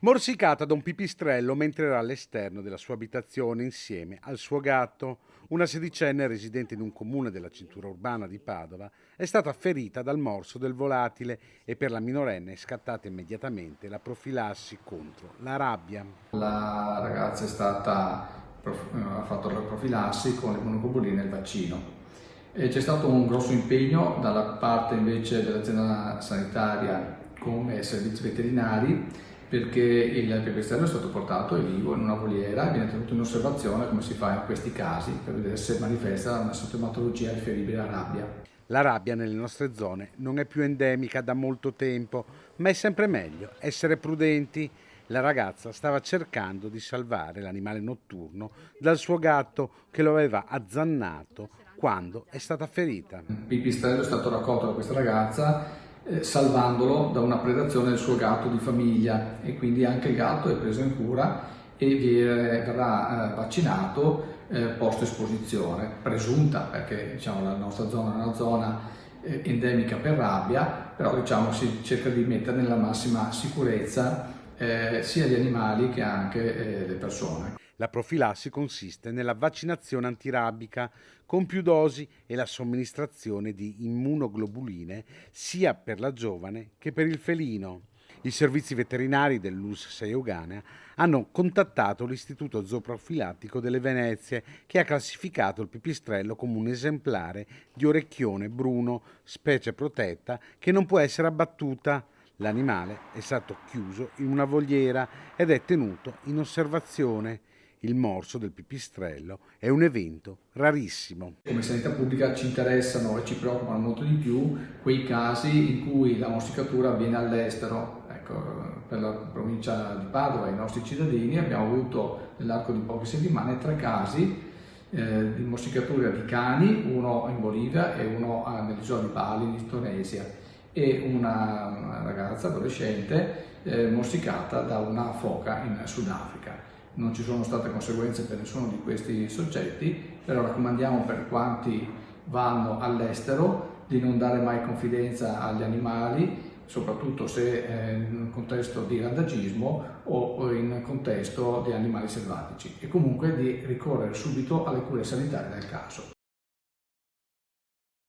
Morsicata da un pipistrello mentre era all'esterno della sua abitazione insieme al suo gatto. Una sedicenne residente in un comune della cintura urbana di Padova è stata ferita dal morso del volatile e per la minorenne è scattata immediatamente la profilassi contro la rabbia. La ragazza ha fatto la profilassi con le monoglobuline e il vaccino. E c'è stato un grosso impegno dalla parte invece dell'azienda sanitaria come servizi veterinari, perché il pipistrello è stato portato, è vivo, in una voliera e viene tenuto in osservazione come si fa in questi casi per vedere se manifesta una sintomatologia riferibile alla rabbia. La rabbia nelle nostre zone non è più endemica da molto tempo, ma è sempre meglio essere prudenti. La ragazza stava cercando di salvare l'animale notturno dal suo gatto che lo aveva azzannato quando è stata ferita. Il pipistrello è stato raccolto da questa ragazza salvandolo da una predazione del suo gatto di famiglia, e quindi anche il gatto è preso in cura e verrà vaccinato post esposizione, presunta, perché diciamo, la nostra zona è una zona endemica per rabbia, però diciamo, si cerca di mettere nella massima sicurezza sia gli animali che anche le persone. La profilassi consiste nella vaccinazione antirabica con più dosi e la somministrazione di immunoglobuline sia per la giovane che per il felino. I servizi veterinari dell'US 6 Euganea hanno contattato l'Istituto Zooprofilattico delle Venezie, che ha classificato il pipistrello come un esemplare di orecchione bruno, specie protetta che non può essere abbattuta. L'animale è stato chiuso in una voliera ed è tenuto in osservazione. Il morso del pipistrello è un evento rarissimo. Come sanità pubblica ci interessano e ci preoccupano molto di più quei casi in cui la morsicatura avviene all'estero. Ecco, per la provincia di Padova e i nostri cittadini abbiamo avuto nell'arco di poche settimane 3 casi di morsicatura di cani, uno in Bolivia e uno nell'isola di Bali in Indonesia, e una ragazza adolescente morsicata da una foca in Sudafrica. Non ci sono state conseguenze per nessuno di questi soggetti, però raccomandiamo per quanti vanno all'estero di non dare mai confidenza agli animali, soprattutto se in un contesto di randagismo o in contesto di animali selvatici, e comunque di ricorrere subito alle cure sanitarie del caso.